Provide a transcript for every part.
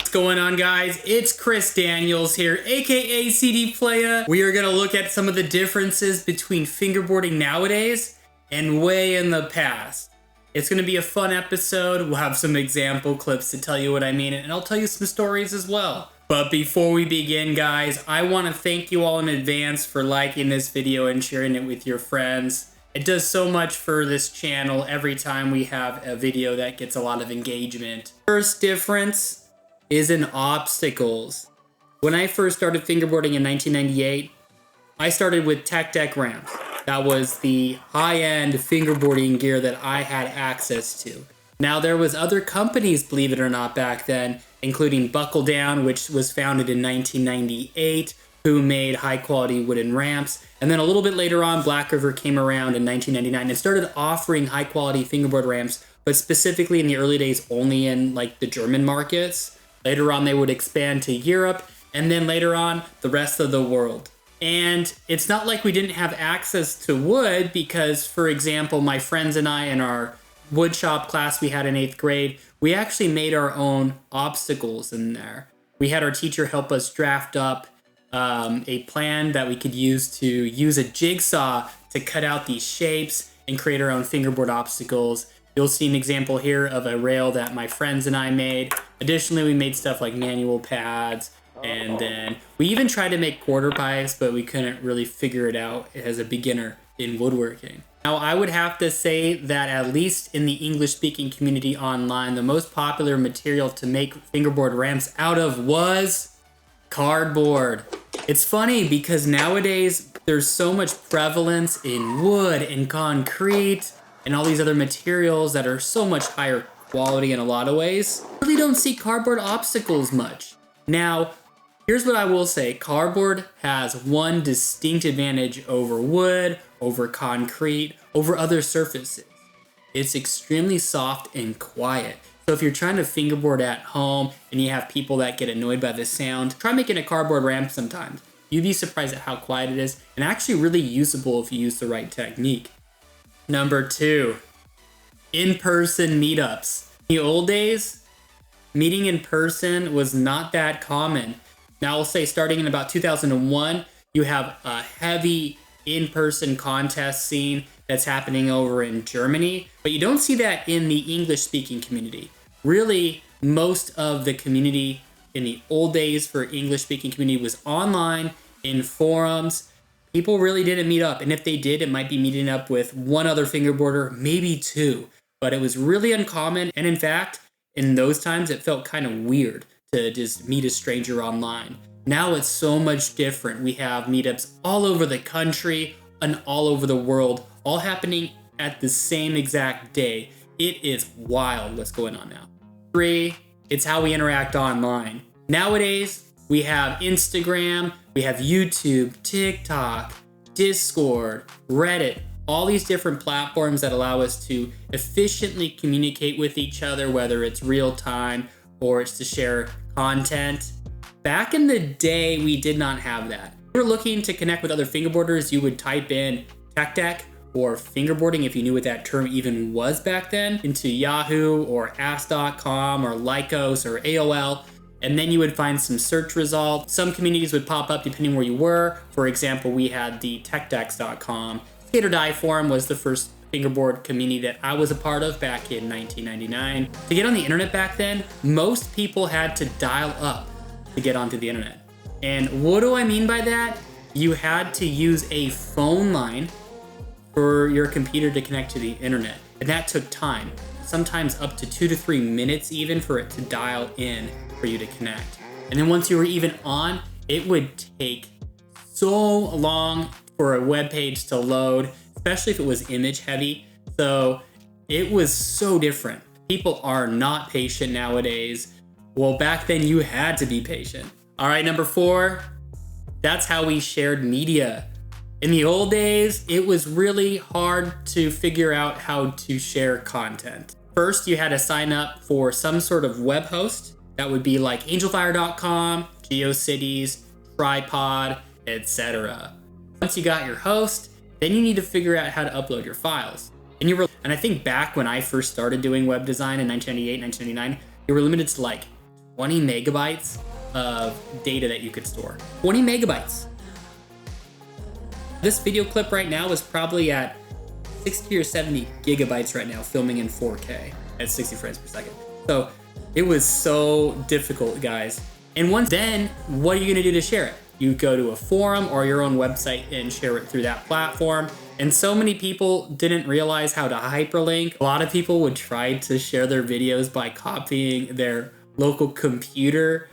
What's going on, guys? It's Chris Daniels here, aka CD Playa. We are gonna look at some of the differences between fingerboarding nowadays and way in the past. It's gonna be a fun episode. We'll have some example clips to tell you what I mean, and I'll tell you some stories as well. But before we begin, guys, I want to thank you all in advance for liking this video and sharing it with your friends. It does so much for this channel every time we have a video that gets a lot of engagement. First difference is in obstacles. When I first started fingerboarding in 1998, I started with tech deck ramps. That was the high-end fingerboarding gear that I had access to. Now, there was other companies, believe it or not, back then, including Buckle Down, which was founded in 1998, who made high-quality wooden ramps. And then a little bit later on, Black River came around in 1999 and started offering high-quality fingerboard ramps, but specifically in the early days only in like the German markets. Later on, they would expand to Europe, and then later on, the rest of the world. And it's not like we didn't have access to wood because, for example, my friends and I in our woodshop class we had in 8th grade, we actually made our own obstacles in there. We had our teacher help us draft up a plan that we could use to use a jigsaw to cut out these shapes and create our own fingerboard obstacles. You'll see an example here of a rail that my friends and I made. Additionally, we made stuff like manual pads, and then we even tried to make quarter pipes, but we couldn't really figure it out as a beginner in woodworking. Now, I would have to say that at least in the English-speaking community online, the most popular material to make fingerboard ramps out of was cardboard. It's funny because nowadays there's so much prevalence in wood and concrete and all these other materials that are so much higher quality in a lot of ways. I really don't see cardboard obstacles much. Now, here's what I will say. Cardboard has one distinct advantage over wood, over concrete, over other surfaces. It's extremely soft and quiet. So if you're trying to fingerboard at home and you have people that get annoyed by the sound, try making a cardboard ramp sometimes. You'd be surprised at how quiet it is and actually really usable if you use the right technique. Number 2, in-person meetups. In the old days, meeting in person was not that common. Now I'll say starting in about 2001, you have a heavy in-person contest scene that's happening over in Germany, but you don't see that in the English-speaking community. Really, most of the community in the old days for English-speaking community was online, in forums. People really didn't meet up, and if they did, it might be meeting up with one other fingerboarder, maybe two, but it was really uncommon, and in fact, in those times, it felt kind of weird to just meet a stranger online. Now it's so much different. We have meetups all over the country and all over the world, all happening at the same exact day. It is wild what's going on now. 3, it's how we interact online. Nowadays, we have Instagram, we have YouTube, TikTok, Discord, Reddit, all these different platforms that allow us to efficiently communicate with each other, whether it's real time or it's to share content. Back in the day, we did not have that. If you were looking to connect with other fingerboarders, you would type in tech deck or fingerboarding, if you knew what that term even was back then, into Yahoo or Ask.com or Lycos or AOL, and then you would find some search results. Some communities would pop up depending where you were. For example, we had the techdecks.com. Skate or Die Forum was the first fingerboard community that I was a part of back in 1999. To get on the internet back then, most people had to dial up to get onto the internet. And what do I mean by that? You had to use a phone line for your computer to connect to the internet. And that took time, sometimes up to 2 to 3 minutes even for it to dial in for you to connect. And then once you were even on, it would take so long for a web page to load, especially if it was image heavy. So it was so different. People are not patient nowadays. Well, back then you had to be patient. All right, number 4, that's how we shared media. In the old days, it was really hard to figure out how to share content. First, you had to sign up for some sort of web host. That would be like angelfire.com, GeoCities, Tripod, etc. Once you got your host, then you need to figure out how to upload your files. And I think back when I first started doing web design in 1998, 1999, you were limited to like 20 megabytes of data that you could store. 20 megabytes. This video clip right now is probably at 60 or 70 gigabytes right now, filming in 4K at 60 frames per second. So it was so difficult, guys. And then what are you gonna do to share it? You go to a forum or your own website and share it through that platform. And so many people didn't realize how to hyperlink. A lot of people would try to share their videos by copying their local computer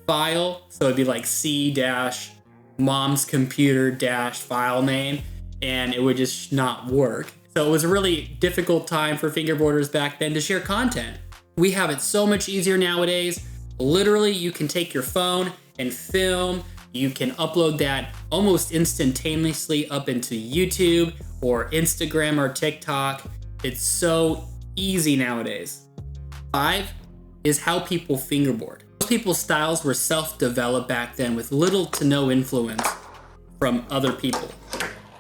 file. So it'd be like C-mom's computer file name, and it would just not work. So it was a really difficult time for fingerboarders back then to share content. We have it so much easier nowadays. Literally, you can take your phone and film. You can upload that almost instantaneously up into YouTube or Instagram or TikTok. It's so easy nowadays. 5 is how people fingerboard. Most people's styles were self-developed back then with little to no influence from other people.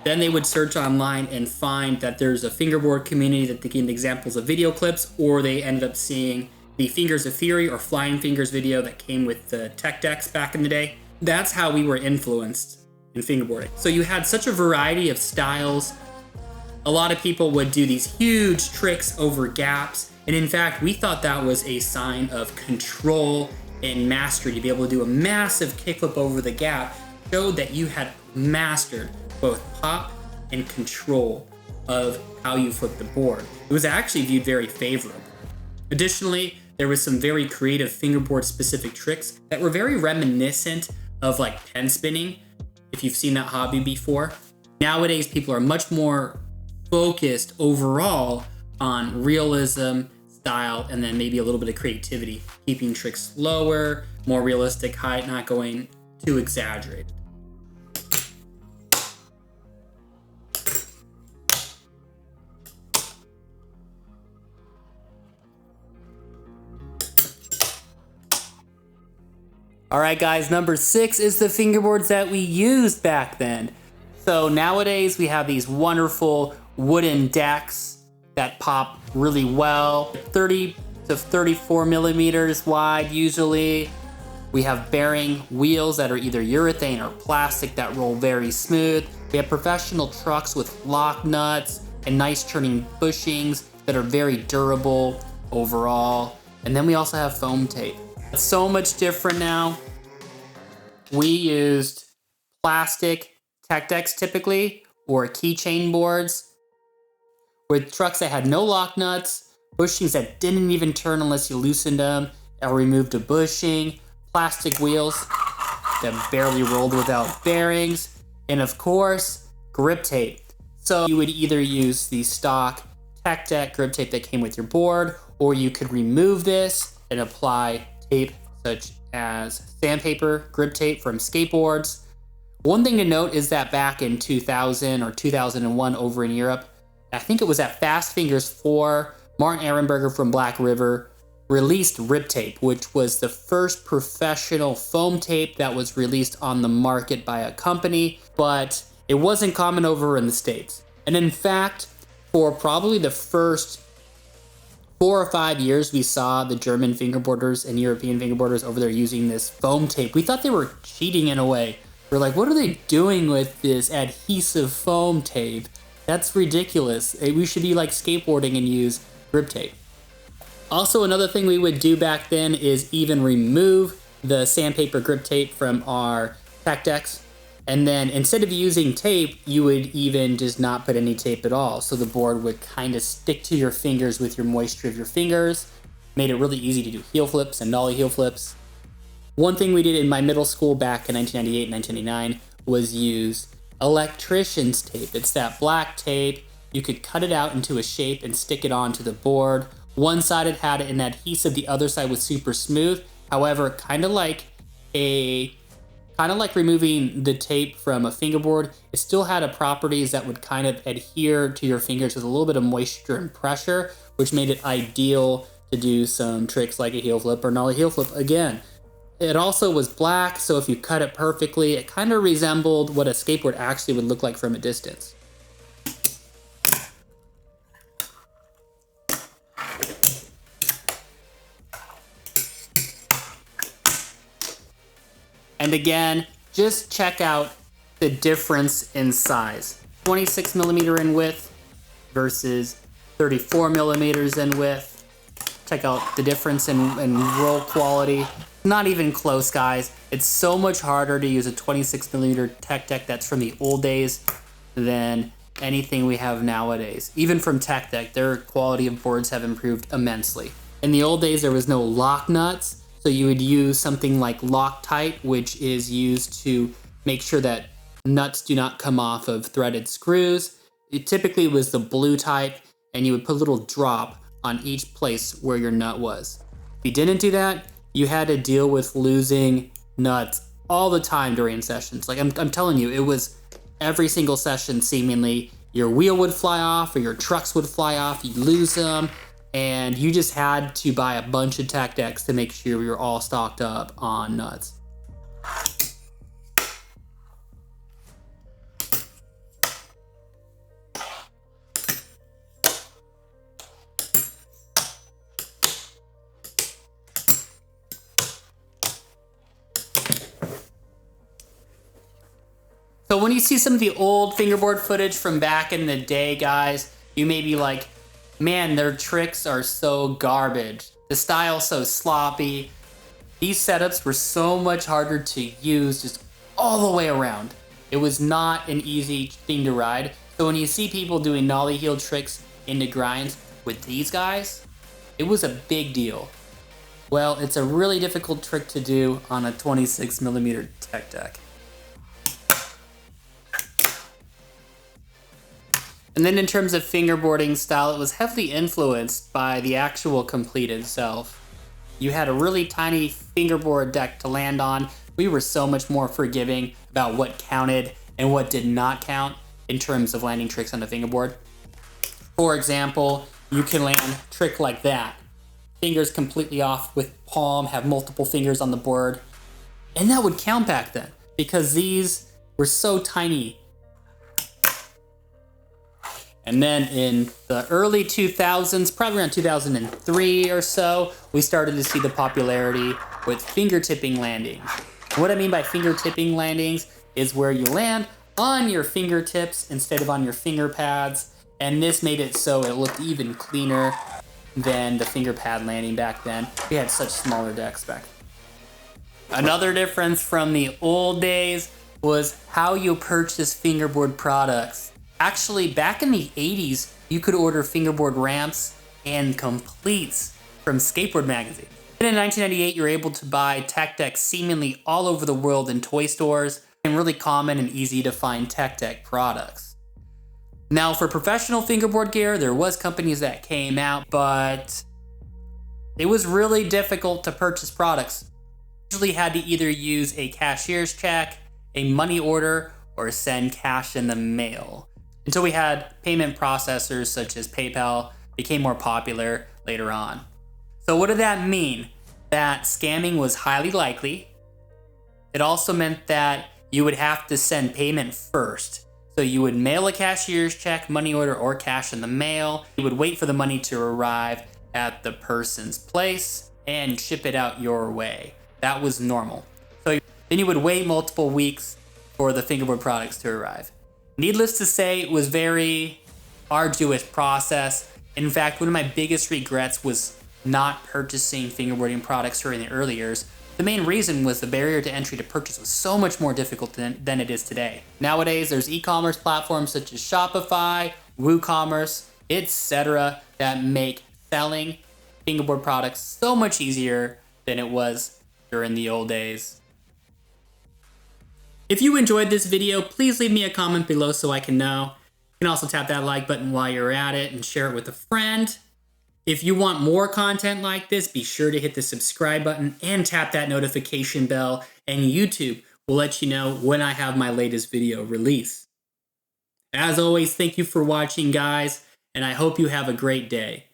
Then they would search online and find that there's a fingerboard community that they gave examples of video clips, or they ended up seeing the Fingers of Fury or Flying Fingers video that came with the tech decks back in the day. That's how we were influenced in fingerboarding. So you had such a variety of styles. A lot of people would do these huge tricks over gaps. And in fact, we thought that was a sign of control and mastery. To be able to do a massive kickflip over the gap showed that you had mastered both pop and control of how you flip the board. It was actually viewed very favorably. Additionally, there was some very creative fingerboard specific tricks that were very reminiscent of like pen spinning, if you've seen that hobby before. Nowadays, people are much more focused overall on realism, style, and then maybe a little bit of creativity, keeping tricks slower, more realistic height, not going too exaggerated. All right, guys, number 6 is the fingerboards that we used back then. So nowadays we have these wonderful wooden decks that pop really well, 30 to 34 millimeters wide usually. We have bearing wheels that are either urethane or plastic that roll very smooth. We have professional trucks with lock nuts and nice turning bushings that are very durable overall. And then we also have foam tape. It's so much different now. We used plastic tech decks typically, or keychain boards with trucks that had no lock nuts, bushings that didn't even turn unless you loosened them or removed a bushing, plastic wheels that barely rolled without bearings, and of course, grip tape. So you would either use the stock tech deck grip tape that came with your board, or you could remove this and apply tape such as sandpaper grip tape from skateboards. One thing to note is that back in 2000 or 2001 over in Europe, I think it was at Fast Fingers 4, Martin Ehrenberger from Black River released Rip Tape, which was the first professional foam tape that was released on the market by a company, but it wasn't common over in the States. And in fact, for probably the first 4 or 5 years, we saw the German fingerboarders and European fingerboarders over there using this foam tape. We thought they were cheating in a way. We're like, what are they doing with this adhesive foam tape? That's ridiculous. We should be like skateboarding and use grip tape. Also, another thing we would do back then is even remove the sandpaper grip tape from our tech decks. And then instead of using tape, you would even just not put any tape at all. So the board would kind of stick to your fingers with your moisture of your fingers. Made it really easy to do heel flips and nollie heel flips. One thing we did in my middle school back in 1998 and 1999 was use electrician's tape. It's that black tape. You could cut it out into a shape and stick it onto the board. One side it had an adhesive, the other side was super smooth. However, kind of like removing the tape from a fingerboard, it still had a properties that would kind of adhere to your fingers with a little bit of moisture and pressure, which made it ideal to do some tricks like a heel flip or nollie heel flip again. It also was black, so if you cut it perfectly, it kind of resembled what a skateboard actually would look like from a distance. And again, just check out the difference in size. 26 millimeter in width versus 34 millimeters in width. Check out the difference in roll quality. Not even close, guys. It's so much harder to use a 26 millimeter tech deck that's from the old days than anything we have nowadays. Even from Tech Deck, their quality of boards have improved immensely. In the old days, there was no lock nuts, so you would use something like Loctite, which is used to make sure that nuts do not come off of threaded screws. It typically was the blue type, and you would put a little drop on each place where your nut was. If you didn't do that, you had to deal with losing nuts all the time during sessions. Like I'm telling you, it was every single session seemingly your wheel would fly off or your trucks would fly off, you'd lose them, and you just had to buy a bunch of tech decks to make sure we were all stocked up on nuts. So when you see some of the old fingerboard footage from back in the day, guys, you may be like, man, their tricks are so garbage. The style's so sloppy. These setups were so much harder to use just all the way around. It was not an easy thing to ride. So when you see people doing nollie heel tricks into grinds with these guys, it was a big deal. Well, it's a really difficult trick to do on a 26 millimeter tech deck. And then in terms of fingerboarding style, it was heavily influenced by the actual complete itself. You had a really tiny fingerboard deck to land on. We were so much more forgiving about what counted and what did not count in terms of landing tricks on the fingerboard. For example, you can land a trick like that. Fingers completely off with palm, have multiple fingers on the board. And that would count back then because these were so tiny. And then in the early 2000s, probably around 2003 or so, we started to see the popularity with fingertipping landings. And what I mean by fingertipping landings is where you land on your fingertips instead of on your finger pads. And this made it so it looked even cleaner than the finger pad landing back then. We had such smaller decks back then. Another difference from the old days was how you purchase fingerboard products. Actually, back in the 80s, you could order fingerboard ramps and completes from Skateboard magazine. And in 1998, you were able to buy tech decks seemingly all over the world in toy stores and really common and easy to find tech deck products. Now, for professional fingerboard gear, there was companies that came out, but it was really difficult to purchase products. You usually had to either use a cashier's check, a money order, or send cash in the mail. Until we had payment processors such as PayPal became more popular later on. So what did that mean? That scamming was highly likely. It also meant that you would have to send payment first. So you would mail a cashier's check, money order, or cash in the mail. You would wait for the money to arrive at the person's place and ship it out your way. That was normal. So then you would wait multiple weeks for the fingerboard products to arrive. Needless to say, it was a very arduous process. In fact, one of my biggest regrets was not purchasing fingerboarding products during the early years. The main reason was the barrier to entry to purchase was so much more difficult than it is today. Nowadays, there's e-commerce platforms such as Shopify, WooCommerce, etc. that make selling fingerboard products so much easier than it was during the old days. If you enjoyed this video, please leave me a comment below so I can know. You can also tap that like button while you're at it and share it with a friend. If you want more content like this, be sure to hit the subscribe button and tap that notification bell, and YouTube will let you know when I have my latest video release. As always, thank you for watching, guys, and I hope you have a great day.